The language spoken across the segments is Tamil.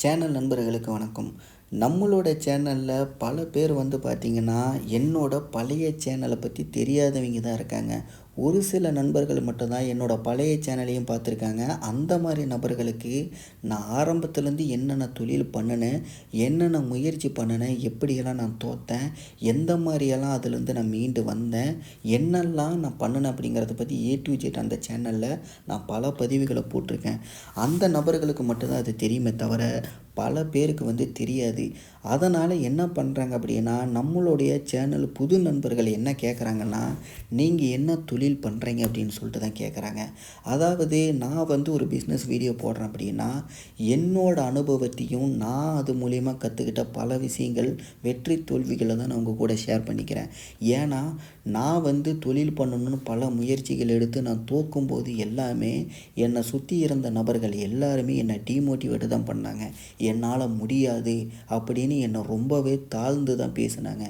சேனல் நண்பர்களுக்கு வணக்கம். நம்மளோட சேனலில் பல பேர் பார்த்திங்கன்னா, என்னோட பழைய சேனலை பற்றி தெரியாதவங்க தான் இருக்காங்க. ஒரு சில நண்பர்கள் மட்டும்தான் என்னோட பழைய சேனலையும் பார்த்துருக்காங்க. அந்த மாதிரி நபர்களுக்கு நான் ஆரம்பத்துலேருந்து என்னென்ன தொழில் பண்ணினேன், என்னென்ன முயற்சி பண்ணினேன், எப்படியெல்லாம் நான் தோற்றேன், எந்த மாதிரியெல்லாம் அதுலேருந்து நான் மீண்டு வந்தேன், என்னெல்லாம் நான் பண்ணினேன் அப்படிங்கிறத பற்றி ஏ டு ஜெட் அந்த சேனலில் நான் பல பதிவுகளை போட்டிருக்கேன். அந்த நபர்களுக்கு மட்டும்தான் அது தெரியுமே தவிர பல பேருக்கு தெரியாது. அதனால் என்ன பண்ணுறாங்க அப்படின்னா, நம்மளுடைய சேனல் புது நண்பர்கள் என்ன கேட்குறாங்கன்னா, நீங்கள் என்ன தொழில் பண்ணுறீங்க அப்படின்னு சொல்லிட்டு தான் கேட்குறாங்க. அதாவது நான் ஒரு பிஸ்னஸ் வீடியோ போடுறேன் அப்படின்னா, என்னோட அனுபவத்தையும் நான் அது மூலிமா கற்றுக்கிட்ட பல விஷயங்கள், வெற்றி தோல்விகளை தான் நான் உங்கள் கூட ஷேர் பண்ணிக்கிறேன். ஏன்னா நான் தொழில் பண்ணணும்னு பல முயற்சிகள் எடுத்து நான் தோக்கும்போது எல்லாமே என்னை சுற்றி இருந்த நபர்கள் எல்லாருமே என்னை டீமோட்டிவேட் தான் பண்ணாங்க. என்னால் முடியாது அப்படின்னு என்னை ரொம்பவே தாழ்ந்து தான் பேசினாங்க.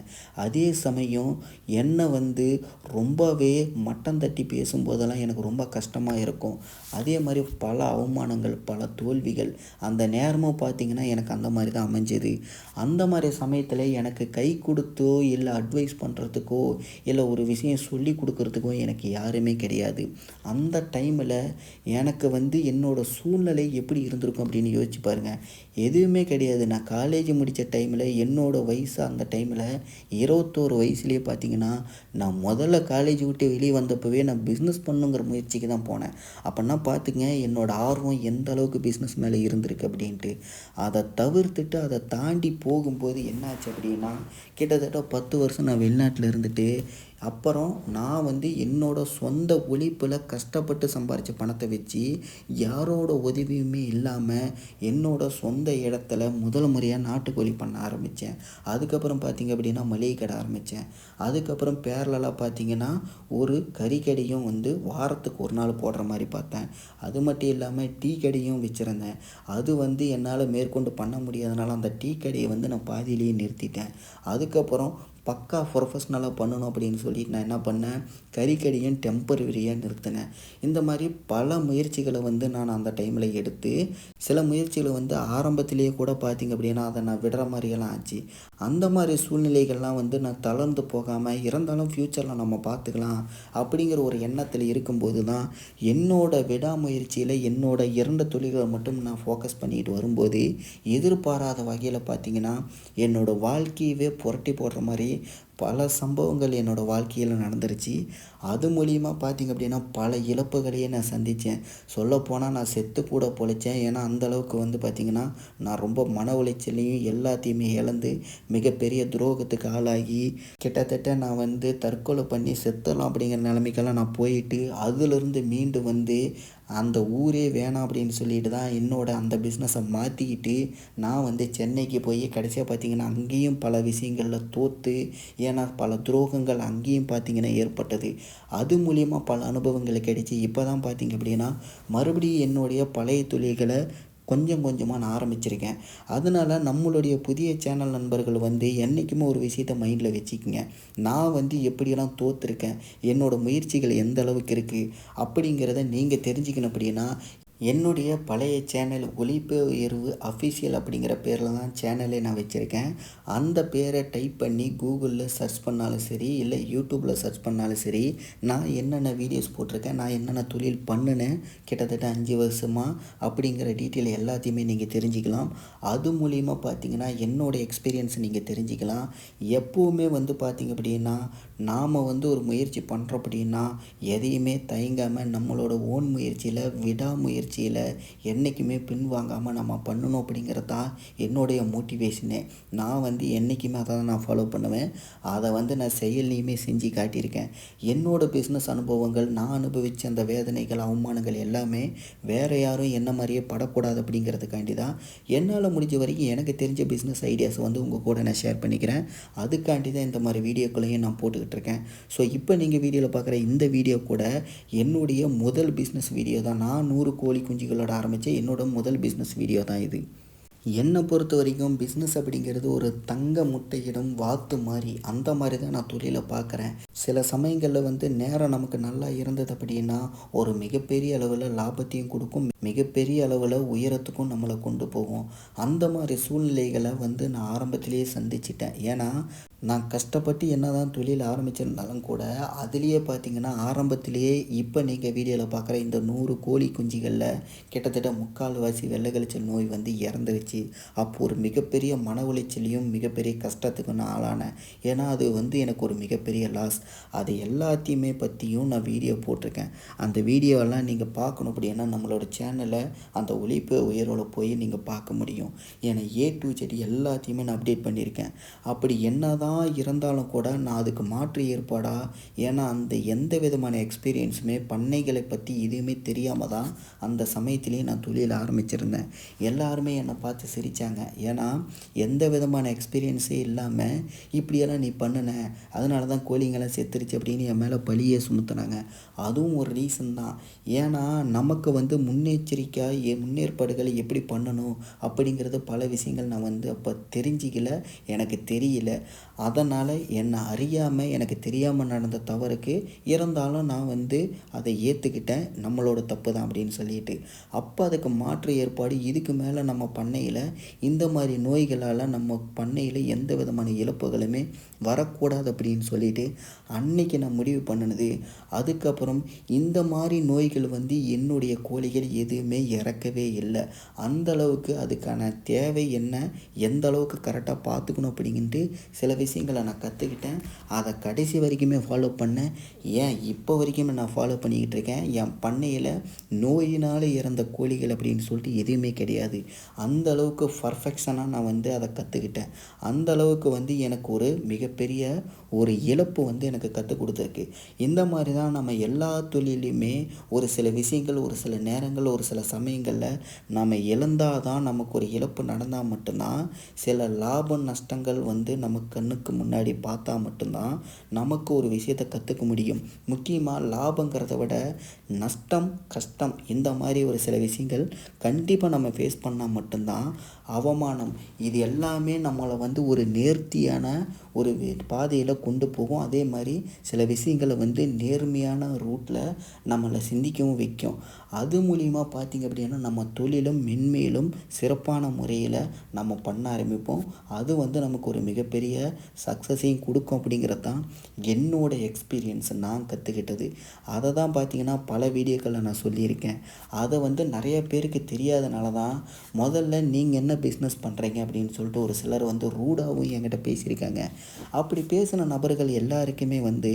அதே சமயம் என்னை ரொம்பவே மட்டம் தட்டி பேசும்போதெல்லாம் எனக்கு ரொம்ப கஷ்டமாக இருக்கும். அதே மாதிரி பல அவமானங்கள், பல தோல்விகள் அந்த நேரமும் பார்த்திங்கன்னா எனக்கு அந்த மாதிரி தான் அமைஞ்சது. அந்த மாதிரி சமயத்தில் எனக்கு கை கொடுத்தோ இல்லை அட்வைஸ் பண்ணுறதுக்கோ இல்லை ஒரு விஷயம் சொல்லி கொடுக்குறதுக்கோ எனக்கு யாருமே கிடையாது. அந்த டைமில் எனக்கு என்னோடய சூழ்நிலை எப்படி இருந்திருக்கும் அப்படின்னு யோசிச்சு பாருங்கள். எதுவுமே கிடையாது. நான் காலேஜ் முடித்த டைமில் என்னோடய வயசு அந்த டைமில் 21 வயசுலேயே பார்த்திங்கன்னா, நான் முதல்ல காலேஜ் விட்டு வெளியே வந்தப்போவே நான் பிஸ்னஸ் பண்ணுங்கிற முயற்சிக்கு தான் போனேன். அப்போனா பார்த்துங்க என்னோடய ஆர்வம் எந்த அளவுக்கு பிஸ்னஸ் மேலே இருந்திருக்கு அப்படின்ட்டு. அதை தவிர்த்துட்டு அதை தாண்டி போகும்போது என்னாச்சு அப்படின்னா, கிட்டத்தட்ட 10 வருஷம் நான் வெளிநாட்டில் இருந்துட்டு அப்புறம் நான் என்னோடய சொந்த உழைப்பில் கஷ்டப்பட்டு சம்பாரித்த பணத்தை வச்சு யாரோட உதவியுமே இல்லாமல் என்னோடய சொந்த இடத்துல முதல் முறையாக நாட்டுக்கோழி பண்ண ஆரம்பித்தேன். அதுக்கப்புறம் பார்த்திங்க அப்படின்னா மளிகை கடை ஆரம்பித்தேன். அதுக்கப்புறம் பேரலாக பார்த்திங்கன்னா ஒரு கறிக்கடையும் வாரத்துக்கு ஒரு நாள் போடுற மாதிரி பார்த்தேன். அது மட்டும் இல்லாமல் டீ கடையும் வச்சுருந்தேன். அது என்னால் மேற்கொண்டு பண்ண முடியாதனால அந்த டீ கடையை நான் பாதியிலேயே நிறுத்திட்டேன். அதுக்கப்புறம் பக்கா ப்ரொஃபஷ்னலாக பண்ணணும் அப்படின்னு சொல்லிட்டு நான் என்ன பண்ணேன், கறிக்கடையும் டெம்பரவரியாக நிறுத்தினேன். இந்த மாதிரி பல முயற்சிகளை நான் அந்த டைமில் எடுத்து சில முயற்சிகளை ஆரம்பத்திலேயே கூட பார்த்திங்க அப்படின்னா அதை நான் விடுற மாதிரியெல்லாம் ஆச்சு. அந்த மாதிரி சூழ்நிலைகள்லாம் நான் தளர்ந்து போகாமல் இருந்தாலும் ஃப்யூச்சரில் நம்ம பார்த்துக்கலாம் அப்படிங்கிற ஒரு எண்ணத்தில் இருக்கும்போது தான் என்னோட விடாமுயற்சியில் என்னோட 2 தொழில்களை மட்டும் நான் ஃபோக்கஸ் பண்ணிட்டு வரும்போது எதிர்பாராத வகையில் பார்த்திங்கன்னா என்னோடய வாழ்க்கையவே புரட்டி போடுற மாதிரி பல சம்பவங்கள் என்னோடய வாழ்க்கையில் நடந்துருச்சு. அது மூலிமா பார்த்திங்க அப்படின்னா பல இழப்புகளையே நான் சந்தித்தேன். சொல்லப்போனால் நான் செத்து கூட பொழைச்சேன். ஏன்னா அந்தளவுக்கு பார்த்திங்கன்னா நான் ரொம்ப மன உளைச்சலையும் எல்லாத்தையுமே இழந்து மிகப்பெரிய துரோகத்துக்கு ஆளாகி கிட்டத்தட்ட நான் தற்கொலை பண்ணி செத்துடலாம் அப்படிங்கிற நிலைமைக்கெல்லாம் நான் போயிட்டு அதிலிருந்து மீண்டு அந்த ஊரே வேணாம் அப்படின்னு சொல்லிட்டு தான் அந்த பிஸ்னஸை மாற்றிக்கிட்டு நான் சென்னைக்கு போய் கடைசியாக பார்த்திங்கன்னா அங்கேயும் பல விஷயங்களில் தோற்று, ஏன்னா பல துரோகங்கள் அங்கேயும் பார்த்திங்கன்னா ஏற்பட்டது. அது மூலிமா பல அனுபவங்கள் கிடைச்சி இப்போ தான் பார்த்திங்க அப்படின்னா மறுபடியும் என்னுடைய பழைய தொழில்களை கொஞ்சம் கொஞ்சமாக நான் ஆரம்பிச்சிருக்கேன். அதனால் நம்மளுடைய புதிய சேனல் நண்பர்கள் என்றைக்குமே ஒரு விஷயத்தை மைண்டில் வச்சுக்கோங்க. நான் எப்படியெல்லாம் தோற்றுருக்கேன், என்னோடய முயற்சிகள் எந்த அளவுக்கு இருக்குது அப்படிங்கிறத நீங்கள் தெரிஞ்சுக்கணும். அப்படின்னா என்னுடைய பழைய சேனல் உழைப்பு உயர்வு அஃபிஷியல் அப்படிங்கிற பேரில் தான் சேனலே நான் வச்சுருக்கேன். அந்த பேரை டைப் பண்ணி கூகுளில் சர்ச் பண்ணாலும் சரி இல்லை யூடியூப்பில் சர்ச் பண்ணாலும் சரி, நான் என்னென்ன வீடியோஸ் போட்டிருக்கேன், நான் என்னென்ன தொழில் பண்ணினேன் கிட்டத்தட்ட 5 வருஷமாக அப்படிங்கிற டீட்டெயில் எல்லாத்தையுமே நீங்கள் தெரிஞ்சுக்கலாம். அது மூலிமா பார்த்திங்கன்னா என்னோடய எக்ஸ்பீரியன்ஸ் நீங்கள் தெரிஞ்சுக்கலாம். எப்போவுமே பார்த்திங்க அப்படின்னா நாம் ஒரு முயற்சி பண்ணுறோம் அப்படின்னா எதையுமே தயங்காமல் நம்மளோட ஓன் முயற்சியில் விடாமுயற்சியில் என்றைக்குமே பின்வாங்காமல் நம்ம பண்ணணும் அப்படிங்கிறது தான் என்னுடைய மோட்டிவேஷனே. நான் என்றைக்குமே அதை தான் நான் ஃபாலோ பண்ணுவேன். அதை நான் செயல்லையுமே செஞ்சு காட்டியிருக்கேன். என்னோடய பிஸ்னஸ் அனுபவங்கள், நான் அனுபவித்த அந்த வேதனைகள், அவமானங்கள் எல்லாமே வேறு யாரும் என்ன மாதிரியே படக்கூடாது அப்படிங்கிறதுக்காண்டி தான் என்னால் முடிஞ்ச வரைக்கும் எனக்கு தெரிஞ்ச பிஸ்னஸ் ஐடியாஸ் உங்கள் கூட நான் ஷேர் பண்ணிக்கிறேன். அதுக்காண்டி தான் இந்த மாதிரி வீடியோக்களையும் நான் போட்டுக்கிட்டு இருக்கேன். ஸோ இப்போ நீங்கள் வீடியோவில் பார்க்குற இந்த வீடியோ கூட என்னுடைய முதல் பிஸ்னஸ் வீடியோ தான். நான் 100 கோழி குஞ்சுகளோட ஆரம்பித்த என்னோட முதல் பிஸ்னஸ் வீடியோ தான் இது. என்னை பொறுத்த வரைக்கும் பிஸ்னஸ் அப்படிங்கிறது ஒரு தங்க முட்டையிடும் வாத்து மாதிரி அந்த மாதிரி தான் நான் தொழிலை பார்க்குறேன். சில சமயங்களில் வந்து நேரம் நமக்கு நல்லா இருந்தது அப்படின்னா ஒரு மிகப்பெரிய அளவில் லாபத்தையும் கொடுக்கும், மிகப்பெரிய அளவில் உயரத்துக்கும் நம்மளை கொண்டு போகும். அந்த மாதிரி சூழ்நிலைகளை வந்து நான் ஆரம்பத்திலேயே சந்திச்சிட்டேன். ஏன்னா நான் கஷ்டப்பட்டு என்னதான் தொழில் ஆரம்பிச்சிருந்தாலும் கூட அதுலேயே பார்த்தீங்கன்னா ஆரம்பத்திலேயே இப்போ நீங்கள் வீடியோவில் பார்க்குற இந்த 100 கோழி குஞ்சுகளில் கிட்டத்தட்ட முக்கால்வாசி வெள்ளை கழிச்சல் நோய் வந்து இறந்துருச்சு. அப்போது ஒரு மிகப்பெரிய மன உளைச்சலையும் மிகப்பெரிய கஷ்டத்துக்கு நான் ஆளானேன். ஏன்னா அது வந்து எனக்கு ஒரு மிகப்பெரிய லாஸ். அது எல்லாத்தையுமே பற்றியும் நான் வீடியோ போட்டிருக்கேன். அந்த வீடியோவெல்லாம் நீங்கள் பார்க்கணும் அப்படின்னா நம்மளோட சேனலை அந்த ஒளிப்பு உயரோட போய் நீங்கள் பார்க்க முடியும். ஏன்னா A to Z எல்லாத்தையுமே நான் அப்டேட் பண்ணியிருக்கேன். அப்படி என்னதான் இருந்தாலும் கூட நான் அதுக்கு மாற்று ஏற்பாடா, ஏன்னா அந்த எந்த விதமான எக்ஸ்பீரியன்ஸுமே பண்ணைகளை பற்றி எதுவுமே தெரியாமல் தான் அந்த சமயத்திலேயே நான் தொழில் ஆரம்பிச்சிருந்தேன். எல்லாருமே என்னை பார்த்து சிரித்தாங்க. ஏன்னா எந்த விதமான எக்ஸ்பீரியன்ஸே இல்லாமல் இப்படியெல்லாம் நீ பண்ணுன, அதனால தான் கோழிங்கெல்லாம் செத்துருச்சு அப்படின்னு என் மேலே பழியே சுமத்துனாங்க. அதுவும் ஒரு ரீசன் தான். ஏன்னா நமக்கு வந்து முன்னெச்சரிக்கையாக முன்னேற்பாடுகளை எப்படி பண்ணணும் அப்படிங்கிறது பல விஷயங்கள் நான் வந்து அப்போ தெரிஞ்சிக்கல, எனக்கு தெரியல. அதனால் என்னை அறியாமல் எனக்கு தெரியாமல் நடந்த தவறுக்கு இருந்தாலும் நான் வந்து அதை ஏற்றுக்கிட்டேன், நம்மளோட தப்பு தான் அப்படின்னு சொல்லிட்டு. அப்போ அதுக்கு மாற்று ஏற்பாடு இதுக்கு மேலே நம்ம பண்ணையில் இந்த மாதிரி நோய்களால் நம்ம பண்ணையில் எந்த விதமான இழப்புகளுமே வரக்கூடாது அப்படின்னு சொல்லிட்டு அன்னைக்கு நான் முடிவு பண்ணினது. அதுக்கப்புறம் இந்த மாதிரி நோய்கள் வந்து என்னுடைய கோழிகள் எதுவுமே இறக்கவே இல்லை. அந்தளவுக்கு அதுக்கான தேவை என்ன, எந்த அளவுக்கு கரெக்டாக பார்த்துக்கணும் அப்படின்ட்டு சில விஷயங்களை நான் கற்றுக்கிட்டேன். அதை கடைசி வரைக்குமே ஃபாலோ பண்ணேன். ஏன் இப்போ வரைக்குமே நான் ஃபாலோ பண்ணிக்கிட்டு இருக்கேன். என் பண்ணையில் நோயினால் இறந்த கோழிகள் அப்படின்னு சொல்லிட்டு எதுவுமே கிடையாது. அந்த அளவுக்கு பர்ஃபெக்ஷனாக நான் வந்து அதை கற்றுக்கிட்டேன். அந்த அளவுக்கு வந்து எனக்கு ஒரு மிகப்பெரிய ஒரு இழப்பு வந்து எனக்கு கற்றுக் கொடுத்துருக்கு. இந்த மாதிரி தான் நம்ம எல்லா தொழிலையுமே ஒரு சில விஷயங்கள், ஒரு சில நேரங்கள், ஒரு சில சமயங்களில் நம்ம இழந்தால் தான், நமக்கு ஒரு இழப்பு நடந்தால் மட்டும்தான், சில லாபம் நஷ்டங்கள் வந்து நம்ம கண்ணுக்கு முன்னாடி பார்த்தா மட்டும்தான் நமக்கு ஒரு விஷயத்தை கற்றுக்க முடியும். முக்கியமாக லாபங்கிறத விட நஷ்டம், கஷ்டம் இந்த மாதிரி ஒரு சில விஷயங்கள் கண்டிப்பாக நம்ம ஃபேஸ் பண்ணால் மட்டும்தான் அவமானம் இது எல்லாமே நம்மளை வந்து ஒரு நேர்த்தியான ஒரு பாதையில் கொண்டு போகும். அதே மாதிரி சில விஷயங்களை வந்து நேர்மையான ரூட்டில் நம்மளை சிந்திக்கவும் வைக்கும். அது மூலிமா பார்த்திங்க அப்படின்னா நம்ம தொழிலும் மென்மேலும் சிறப்பான முறையில் நம்ம பண்ண ஆரம்பிப்போம். அது வந்து நமக்கு ஒரு மிகப்பெரிய சக்ஸஸையும் கொடுக்கும் அப்படிங்கிறது தான் என்னோடய எக்ஸ்பீரியன்ஸ், நான் கற்றுக்கிட்டது. அதை தான் பார்த்திங்கன்னா பல வீடியோக்களில் நான் சொல்லியிருக்கேன். அதை வந்து நிறைய பேருக்கு தெரியாதனால தான் முதல்ல நீங்கள் என்ன பிஸ்னஸ் பண்ணுறீங்க அப்படின்னு சொல்லிட்டு ஒரு சிலர் வந்து ரூடாகவும் என்கிட்ட பேசியிருக்காங்க. அப்படி பேசின நபர்கள் எல்லாருக்குமே வந்து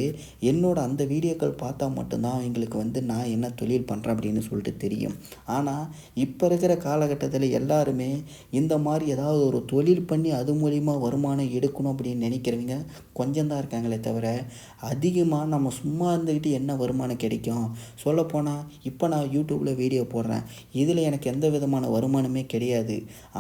என்னோட அந்த வீடியோக்கள் பார்த்தா மட்டும்தான் அவங்களுக்கு வந்து நான் என்ன தொழில் பண்ணுறேன் அப்படின்னு சொல்லிட்டு தெரியும். ஆனால் இப்போ இருக்கிற காலகட்டத்தில் எல்லாருமே இந்த மாதிரி ஏதாவது ஒரு தொழில் பண்ணி அது மூலிமா வருமானம் எடுக்கணும் அப்படின்னு நினைக்கிறவங்க கொஞ்சம் தான் இருக்காங்களே தவிர, அதிகமாக நம்ம சும்மா இருந்துக்கிட்டு என்ன வருமானம் கிடைக்கும், சொல்லப்போனால் இப்போ நான் யூடியூப்பில் வீடியோ போடுறேன், இதில் எனக்கு எந்த விதமான வருமானமே கிடையாது.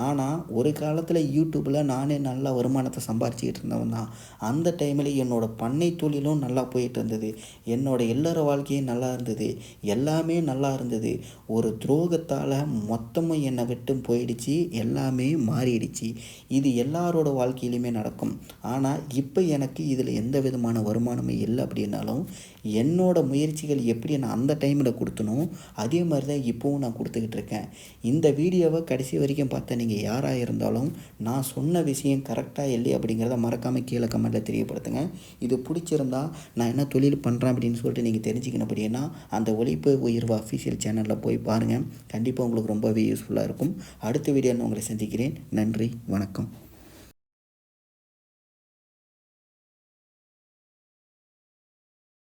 ஆனால் ஒரு காலத்தில் யூடியூப்பில் நானே நல்லா வருமானத்தை சம்பாரிச்சிக்கிட்டு இருந்தவன் தான். அந்த டைமில் என்னோடய பண்ணை தொழிலும் நல்லா போயிட்டு இருந்தது, என்னோடய இல்லற வாழ்க்கையும் நல்லா இருந்தது, எல்லாமே நல்லா இருந்தது. ஒரு துரோகத்தால் மொத்தமும் என்னை விட்டு போயிடுச்சு, எல்லாமே மாறிடுச்சு. இது எல்லாரோட வாழ்க்கையிலுமே நடக்கும். ஆனால் இப்போ எனக்கு இதில் எந்த விதமான வருமானமும் இல்லை அப்படின்னாலும் என்னோட முயற்சிகள் எப்படி நான் அந்த டைமில் கொடுத்தனோ அதே மாதிரி தான் இப்போவும் நான் கொடுத்துக்கிட்டு இருக்கேன். இந்த வீடியோவை கடைசி வரைக்கும் பார்த்தா நீங்கள் யாராக இருந்தாலும் நான் சொன்ன விஷயம் கரெக்டாக இல்லையா அப்படிங்கிறத மறக்காமல் கீழே கமெண்ட்டில் தெரியப்படுத்துங்க. இது பிடிச்சிருந்தா நான் என்ன தொழில் பண்ணுறேன் அப்படின்னு சொல்லிட்டு நீங்கள் தெரிஞ்சுக்கணும் அப்படின்னா அந்த ஒளிப்பு உயர்வு அஃபிஷியல் சேனலில் போய் பாருங்கள். கண்டிப்பாக உங்களுக்கு ரொம்பவே யூஸ்ஃபுல்லாக இருக்கும். அடுத்த வீடியோ நான் உங்களை சந்திக்கிறேன். நன்றி, வணக்கம்.